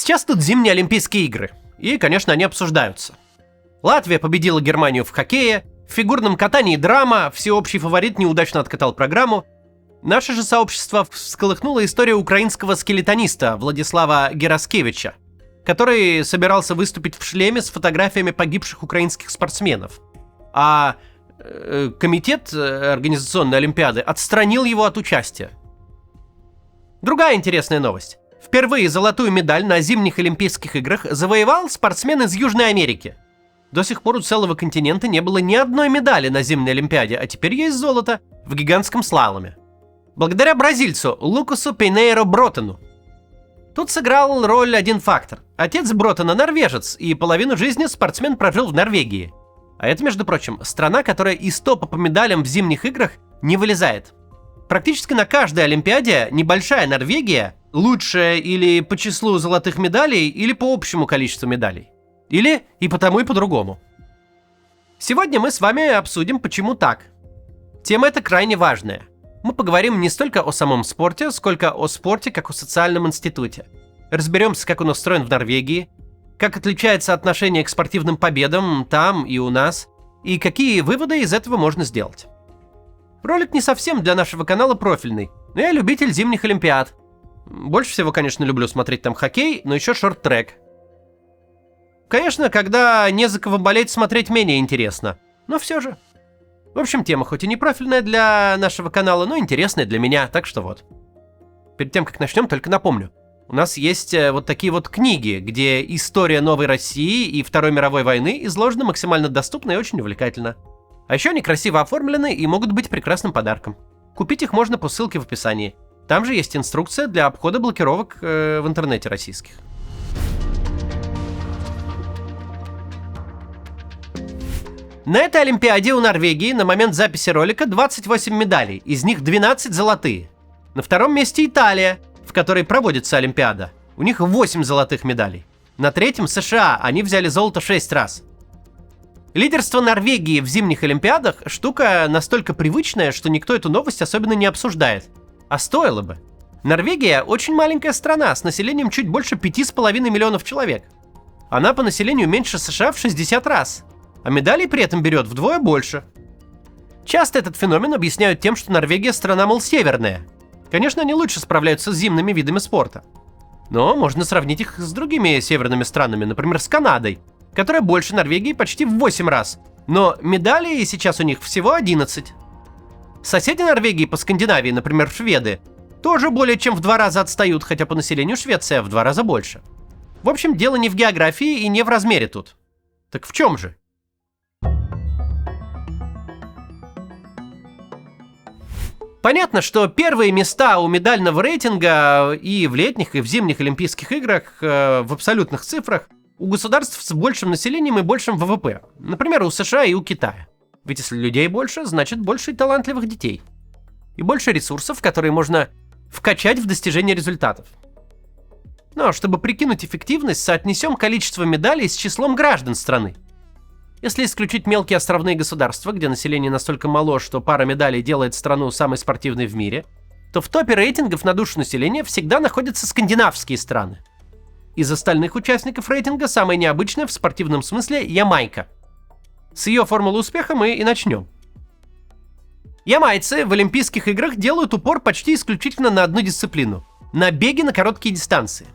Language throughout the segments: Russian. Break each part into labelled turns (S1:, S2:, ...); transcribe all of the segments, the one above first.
S1: Сейчас тут зимние Олимпийские игры, и, конечно, они обсуждаются. Латвия победила Германию в хоккее, в фигурном катании драма, всеобщий фаворит неудачно откатал программу. Наше же сообщество всколыхнула история украинского скелетониста Владислава Гераскевича, который собирался выступить в шлеме с фотографиями погибших украинских спортсменов. А комитет организационной Олимпиады отстранил его от участия. Другая интересная новость. Впервые золотую медаль на зимних Олимпийских играх завоевал спортсмен из Южной Америки. До сих пор у целого континента не было ни одной медали на зимней Олимпиаде, а теперь есть золото в гигантском слаломе. Благодаря бразильцу Лукасу Пейнейро Бротену. Тут сыграл роль один фактор. Отец Бротена норвежец, и половину жизни спортсмен прожил в Норвегии. А это, между прочим, страна, которая из топа по медалям в зимних играх не вылезает. Практически на каждой Олимпиаде небольшая Норвегия лучшая или по числу золотых медалей, или по общему количеству медалей. Или и по тому, и по другому. Сегодня мы с вами обсудим, почему так. Тема эта крайне важная. Мы поговорим не столько о самом спорте, сколько о спорте как о социальном институте. Разберемся, как он устроен в Норвегии, как отличается отношение к спортивным победам там и у нас, и какие выводы из этого можно сделать. Ролик не совсем для нашего канала профильный, но я любитель зимних Олимпиад. Больше всего, конечно, люблю смотреть там хоккей, но еще шорт-трек. Конечно, когда не за кого болеть, смотреть менее интересно, но все же. В общем, тема хоть и не профильная для нашего канала, но интересная для меня, так что вот. Перед тем, как начнем, только напомню. У нас есть вот такие вот книги, где история новой России и Второй мировой войны изложена максимально доступно и очень увлекательно. А еще они красиво оформлены и могут быть прекрасным подарком. Купить их можно по ссылке в описании. Там же есть инструкция для обхода блокировок в интернете российских. На этой Олимпиаде у Норвегии на момент записи ролика 28 медалей, из них 12 золотые. На втором месте Италия, в которой проводится Олимпиада. У них 8 золотых медалей. На третьем США, они взяли золото 6 раз. Лидерство Норвегии в зимних Олимпиадах штука настолько привычная, что никто эту новость особенно не обсуждает. А стоило бы. Норвегия очень маленькая страна с населением чуть больше 5,5 миллионов человек. Она по населению меньше США в 60 раз. А медалей при этом берет вдвое больше. Часто этот феномен объясняют тем, что Норвегия страна, мол, северная. Конечно, они лучше справляются с зимними видами спорта. Но можно сравнить их с другими северными странами, например, с Канадой, которая больше Норвегии почти в 8 раз. Но медалей сейчас у них всего 11. Соседи Норвегии по Скандинавии, например, шведы, тоже более чем в 2 раза отстают, хотя по населению Швеция в 2 раза больше. В общем, дело не в географии и не в размере тут. Так в чем же? Понятно, что первые места у медального рейтинга и в летних, и в зимних Олимпийских играх в абсолютных цифрах у государств с большим населением и большим ВВП. Например, у США и у Китая. Ведь если людей больше, значит больше и талантливых детей. И больше ресурсов, которые можно вкачать в достижение результатов. Но чтобы прикинуть эффективность, соотнесем количество медалей с числом граждан страны. Если исключить мелкие островные государства, где население настолько мало, что пара медалей делает страну самой спортивной в мире, то в топе рейтингов на душу населения всегда находятся скандинавские страны. Из остальных участников рейтинга самая необычная в спортивном смысле Ямайка. С ее формулы успеха мы и начнем. Ямайцы в Олимпийских играх делают упор почти исключительно на одну дисциплину – на беги на короткие дистанции.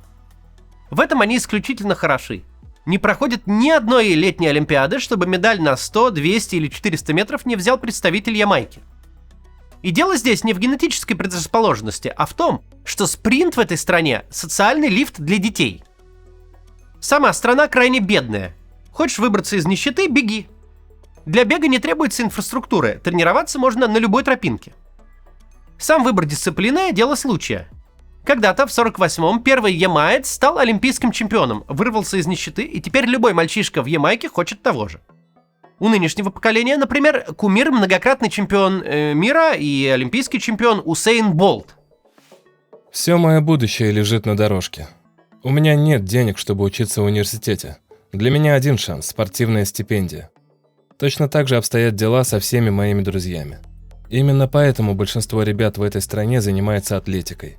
S1: В этом они исключительно хороши. Не проходит ни одной летней Олимпиады, чтобы медаль на 100, 200 или 400 метров не взял представитель Ямайки. И дело здесь не в генетической предрасположенности, а в том, что спринт в этой стране – социальный лифт для детей. Сама страна крайне бедная. Хочешь выбраться из нищеты – беги. Для бега не требуется инфраструктуры, тренироваться можно на любой тропинке. Сам выбор дисциплины – дело случая. Когда-то в 48-м первый ямаец стал олимпийским чемпионом, вырвался из нищеты, и теперь любой мальчишка в Ямайке хочет того же. У нынешнего поколения, например, кумир многократный чемпион мира и олимпийский чемпион Усейн Болт.
S2: Все мое будущее лежит на дорожке. У меня нет денег, чтобы учиться в университете. Для меня один шанс – спортивная стипендия. Точно так же обстоят дела со всеми моими друзьями. Именно поэтому большинство ребят в этой стране занимается атлетикой.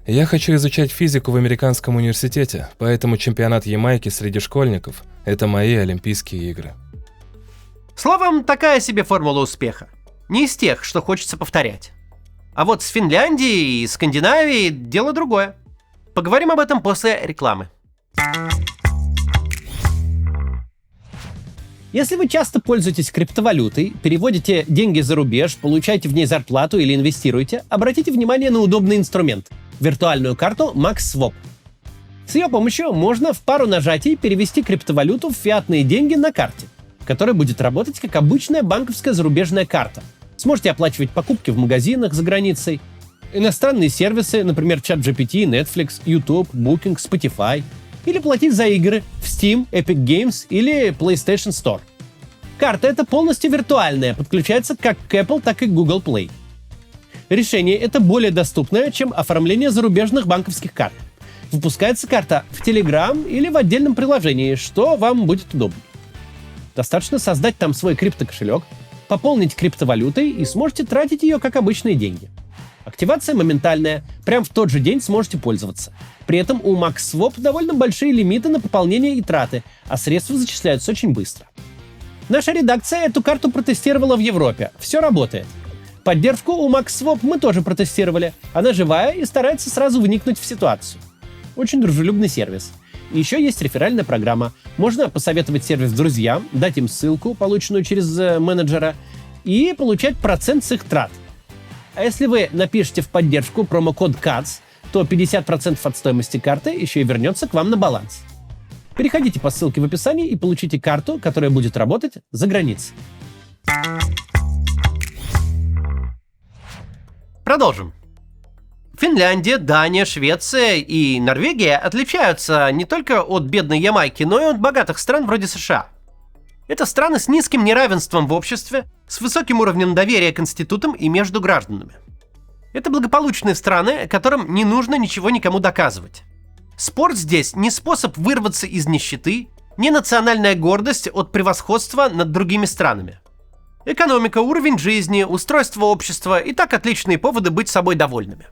S2: Я хочу изучать физику в американском университете, поэтому чемпионат Ямайки среди школьников – это мои Олимпийские игры.
S1: Словом, такая себе формула успеха. Не из тех, что хочется повторять. А вот с Финляндией и Скандинавией дело другое. Поговорим об этом после рекламы.
S3: Если вы часто пользуетесь криптовалютой, переводите деньги за рубеж, получаете в ней зарплату или инвестируете, обратите внимание на удобный инструмент – виртуальную карту MaxSwap. С ее помощью можно в пару нажатий перевести криптовалюту в фиатные деньги на карте, которая будет работать как обычная банковская зарубежная карта. Сможете оплачивать покупки в магазинах за границей, иностранные сервисы, например, ChatGPT, Netflix, YouTube, Booking, Spotify, или платить за игры в Steam, Epic Games или PlayStation Store. Карта эта полностью виртуальная, подключается как к Apple, так и к Google Play. Решение это более доступное, чем оформление зарубежных банковских карт. Выпускается карта в Telegram или в отдельном приложении, что вам будет удобно. Достаточно создать там свой криптокошелек, пополнить криптовалютой и сможете тратить ее как обычные деньги. Активация моментальная, прям в тот же день сможете пользоваться. При этом у MaxSwap довольно большие лимиты на пополнение и траты, а средства зачисляются очень быстро. Наша редакция эту карту протестировала в Европе. Все работает. Поддержку у MaxSwap мы тоже протестировали. Она живая и старается сразу вникнуть в ситуацию. Очень дружелюбный сервис. И еще есть реферальная программа. Можно посоветовать сервис друзьям, дать им ссылку, полученную через менеджера, и получать процент с их трат. А если вы напишете в поддержку промокод CATS, то 50% от стоимости карты еще и вернется к вам на баланс. Переходите по ссылке в описании и получите карту, которая будет работать за границей.
S1: Продолжим. Финляндия, Дания, Швеция и Норвегия отличаются не только от бедной Ямайки, но и от богатых стран вроде США. Это страны с низким неравенством в обществе, с высоким уровнем доверия к институтам и между гражданами. Это благополучные страны, которым не нужно ничего никому доказывать. Спорт здесь не способ вырваться из нищеты, не национальная гордость от превосходства над другими странами. Экономика, уровень жизни, устройство общества и так отличные поводы быть собой довольными.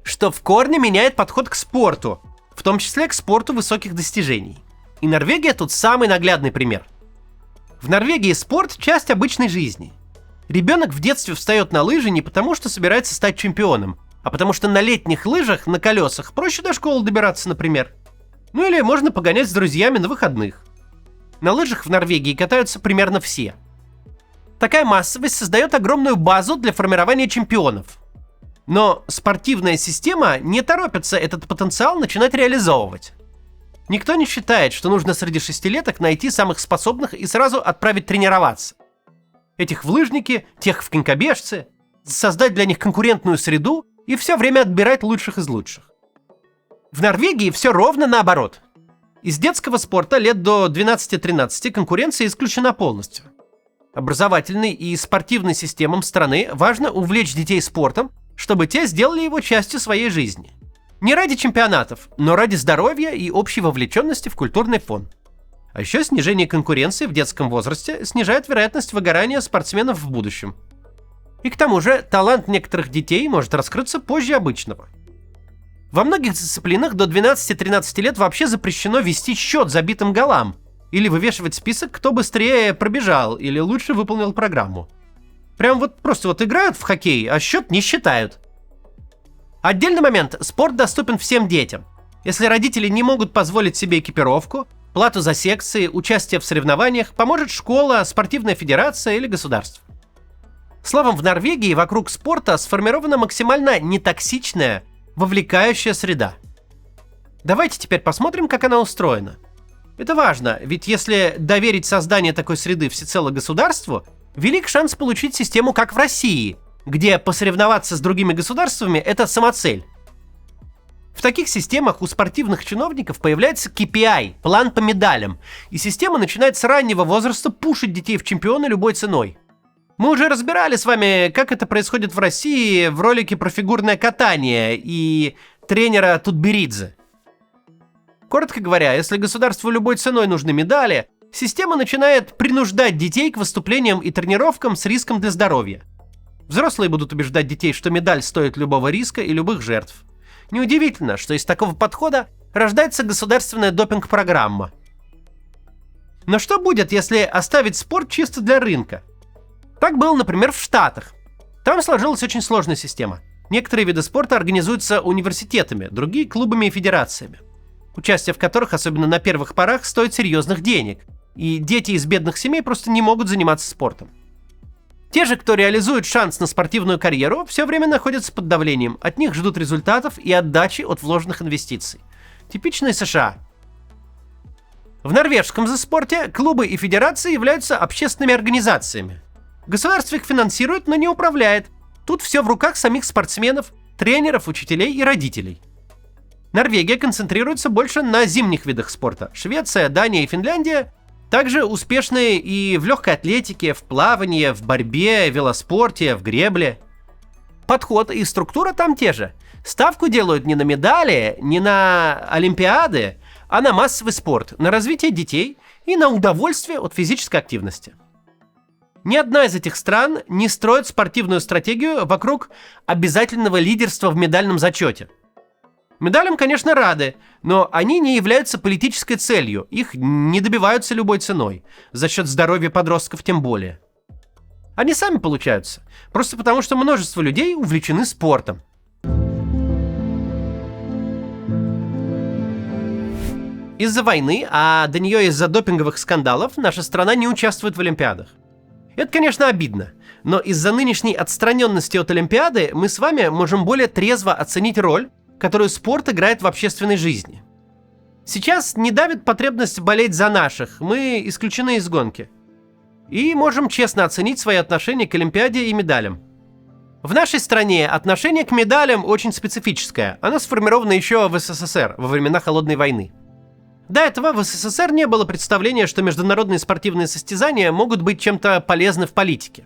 S1: Что в корне меняет подход к спорту, в том числе к спорту высоких достижений. И Норвегия тут самый наглядный пример. В Норвегии спорт – часть обычной жизни. Ребенок в детстве встает на лыжи не потому, что собирается стать чемпионом, а потому что на летних лыжах на колесах проще до школы добираться, например. Ну или можно погонять с друзьями на выходных. На лыжах в Норвегии катаются примерно все. Такая массовость создает огромную базу для формирования чемпионов. Но спортивная система не торопится этот потенциал начинать реализовывать. Никто не считает, что нужно среди шестилеток найти самых способных и сразу отправить тренироваться. Этих в лыжники, тех в конькобежцы, создать для них конкурентную среду и все время отбирать лучших из лучших. В Норвегии все ровно наоборот. Из детского спорта лет до 12-13 конкуренция исключена полностью. Образовательной и спортивной системам страны важно увлечь детей спортом, чтобы те сделали его частью своей жизни. Не ради чемпионатов, но ради здоровья и общей вовлеченности в культурный фон. А еще снижение конкуренции в детском возрасте снижает вероятность выгорания спортсменов в будущем. И к тому же талант некоторых детей может раскрыться позже обычного. Во многих дисциплинах до 12-13 лет вообще запрещено вести счет забитым голам или вывешивать список, кто быстрее пробежал или лучше выполнил программу. Прям вот просто вот играют в хоккей, а счет не считают. Отдельный момент. Спорт доступен всем детям. Если родители не могут позволить себе экипировку, плату за секции, участие в соревнованиях, поможет школа, спортивная федерация или государство. Словом, в Норвегии вокруг спорта сформирована максимально нетоксичная, вовлекающая среда. Давайте теперь посмотрим, как она устроена. Это важно, ведь если доверить создание такой среды всецело государству, велик шанс получить систему, как в России, где посоревноваться с другими государствами – это самоцель. В таких системах у спортивных чиновников появляется KPI – план по медалям, и система начинает с раннего возраста пушить детей в чемпионы любой ценой. Мы уже разбирали с вами, как это происходит в России в ролике про фигурное катание и тренера Тутберидзе. Коротко говоря, если государству любой ценой нужны медали, система начинает принуждать детей к выступлениям и тренировкам с риском для здоровья. Взрослые будут убеждать детей, что медаль стоит любого риска и любых жертв. Неудивительно, что из такого подхода рождается государственная допинг-программа. Но что будет, если оставить спорт чисто для рынка? Так было, например, в Штатах. Там сложилась очень сложная система. Некоторые виды спорта организуются университетами, другие – клубами и федерациями, участие в которых, особенно на первых порах, стоит серьезных денег, и дети из бедных семей просто не могут заниматься спортом. Те же, кто реализует шанс на спортивную карьеру, все время находятся под давлением, от них ждут результатов и отдачи от вложенных инвестиций. Типичные США. В норвежском же спорте клубы и федерации являются общественными организациями. Государство их финансирует, но не управляет. Тут все в руках самих спортсменов, тренеров, учителей и родителей. Норвегия концентрируется больше на зимних видах спорта. Швеция, Дания и Финляндия также успешны и в легкой атлетике, в плавании, в борьбе, в велоспорте, в гребле. Подход и структура там те же. Ставку делают не на медали, не на олимпиады, а на массовый спорт, на развитие детей и на удовольствие от физической активности. Ни одна из этих стран не строит спортивную стратегию вокруг обязательного лидерства в медальном зачете. Медалям, конечно, рады, но они не являются политической целью, их не добиваются любой ценой, за счет здоровья подростков тем более. Они сами получаются, просто потому что множество людей увлечены спортом. Из-за войны, а до нее из-за допинговых скандалов, наша страна не участвует в Олимпиадах. Это, конечно, обидно, но из-за нынешней отстраненности от Олимпиады мы с вами можем более трезво оценить роль, которую спорт играет в общественной жизни. Сейчас не давит потребность болеть за наших, мы исключены из гонки. И можем честно оценить свои отношения к Олимпиаде и медалям. В нашей стране отношение к медалям очень специфическое, оно сформировано еще в СССР во времена Холодной войны. До этого в СССР не было представления, что международные спортивные состязания могут быть чем-то полезны в политике.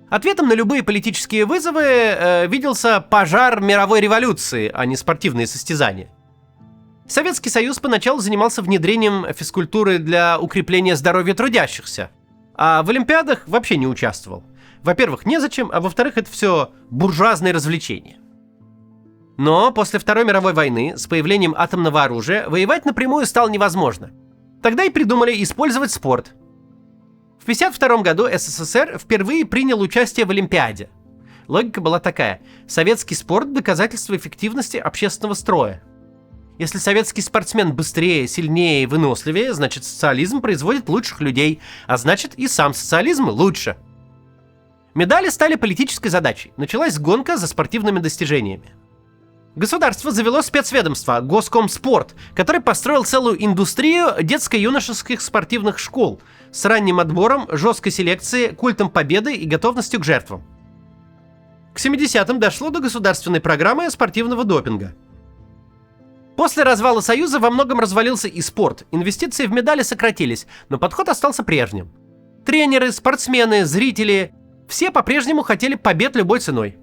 S1: Ответом на любые политические вызовы виделся пожар мировой революции, а не спортивные состязания. Советский Союз поначалу занимался внедрением физкультуры для укрепления здоровья трудящихся, а в Олимпиадах вообще не участвовал. Во-первых, незачем, а во-вторых, это все буржуазные развлечения. Но после Второй мировой войны с появлением атомного оружия воевать напрямую стало невозможно. Тогда и придумали использовать спорт. В 1952 году СССР впервые принял участие в Олимпиаде. Логика была такая: советский спорт – доказательство эффективности общественного строя. Если советский спортсмен быстрее, сильнее и выносливее, значит социализм производит лучших людей, а значит и сам социализм лучше. Медали стали политической задачей, началась гонка за спортивными достижениями. Государство завело спецведомство Госкомспорт, который построил целую индустрию детско-юношеских спортивных школ с ранним отбором, жесткой селекцией, культом победы и готовностью к жертвам. К 70-м дошло до государственной программы спортивного допинга. После развала Союза во многом развалился и спорт, инвестиции в медали сократились, но подход остался прежним. Тренеры, спортсмены, зрители – все по-прежнему хотели побед любой ценой.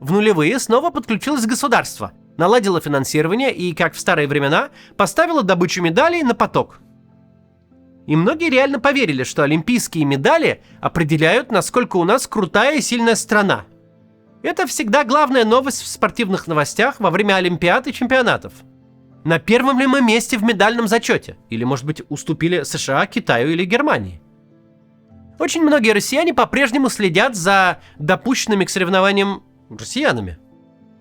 S1: В нулевые снова подключилось государство, наладило финансирование и, как в старые времена, поставило добычу медалей на поток. И многие реально поверили, что олимпийские медали определяют, насколько у нас крутая и сильная страна. Это всегда главная новость в спортивных новостях во время олимпиад и чемпионатов. На первом ли мы месте в медальном зачете? Или, может быть, уступили США, Китаю или Германии? Очень многие россияне по-прежнему следят за допущенными к соревнованиям россиянами.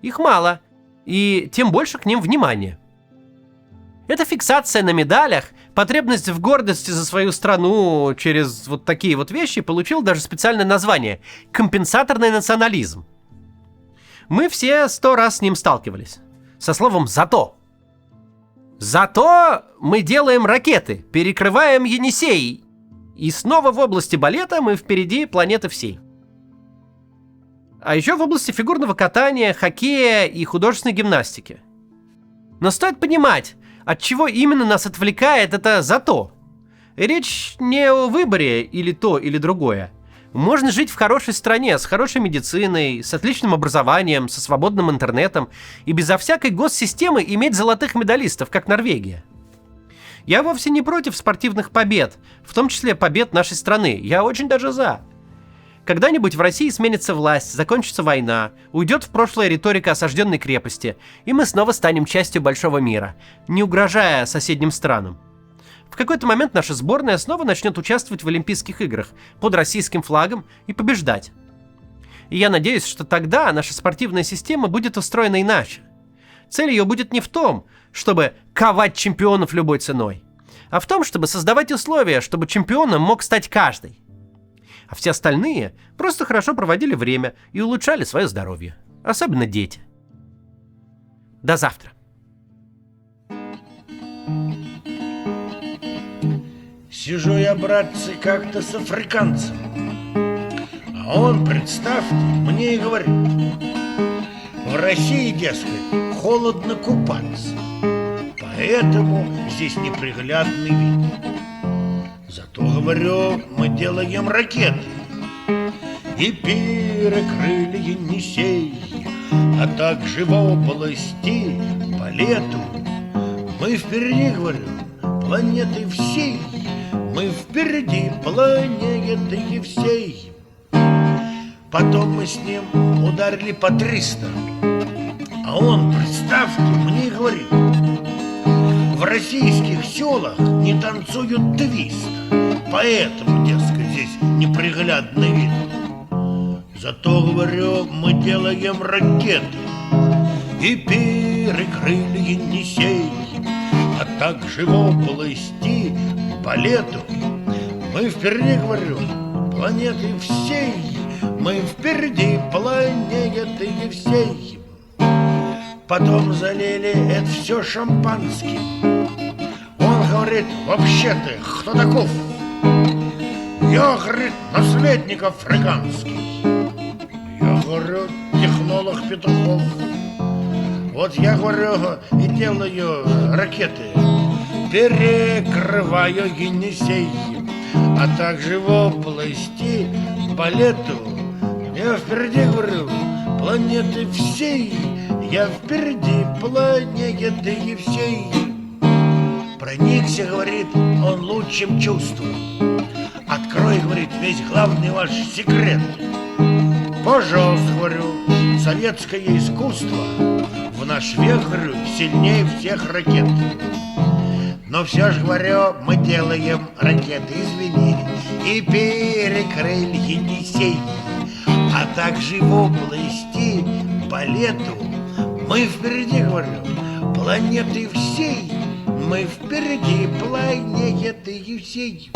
S1: Их мало, и тем больше к ним внимания. Эта фиксация на медалях, потребность в гордости за свою страну через вот такие вот вещи получил даже специальное название – компенсаторный национализм. Мы все 100 раз с ним сталкивались. Со словом «зато». Зато мы делаем ракеты, перекрываем Енисей, и снова в области балета мы впереди планеты всей. А еще в области фигурного катания, хоккея и художественной гимнастики. Но стоит понимать, от чего именно нас отвлекает это «зато». Речь не о выборе или то, или другое. Можно жить в хорошей стране, с хорошей медициной, с отличным образованием, со свободным интернетом и безо всякой госсистемы иметь золотых медалистов, как Норвегия. Я вовсе не против спортивных побед, в том числе побед нашей страны. Я очень даже за. Когда-нибудь в России сменится власть, закончится война, уйдет в прошлое риторика осажденной крепости, и мы снова станем частью большого мира, не угрожая соседним странам. В какой-то момент наша сборная снова начнет участвовать в Олимпийских играх под российским флагом и побеждать. И я надеюсь, что тогда наша спортивная система будет устроена иначе. Цель ее будет не в том, чтобы ковать чемпионов любой ценой, а в том, чтобы создавать условия, чтобы чемпионом мог стать каждый. А все остальные просто хорошо проводили время и улучшали свое здоровье. Особенно дети. До завтра.
S4: Сижу я, братцы, как-то с африканцем, а он, представьте, мне и говорит: в России, дескать, холодно купаться, поэтому здесь неприглядный вид. Зато, говорю, мы делаем ракеты и перекрыли Енисей, а также в области по лету мы впереди, говорю, планеты всей, мы впереди планеты всей. Потом мы с ним ударили по 300, а он, представьте, мне говорит: в российских селах не танцуют твист, поэтому, дескать, здесь неприглядный вид. Зато, говорю, мы делаем ракеты и перекрыли Енисей, а также в области по лету мы впереди, говорю, планеты всей, мы впереди планеты всей. Потом залили это все шампанским. Он говорит: вообще ты кто таков? Я, говорит, наследник африканский. Я говорю: технолог Петухов. Вот я, говорю, и делаю ракеты, перекрываю Енисей, а также в области по лету я впереди, говорю, планеты всей, я впереди планеты всей. Проникся, говорит, он лучшим чувством. Открой, говорит, весь главный ваш секрет. Пожалуйста, говорю, советское искусство в наш век, говорю, сильнее всех ракет. Но все же, говорю, мы делаем ракеты, извини, и перекрыли Енисей, а также в области по лету мы впереди, говорю, планеты всей, мы впереди планеты всей.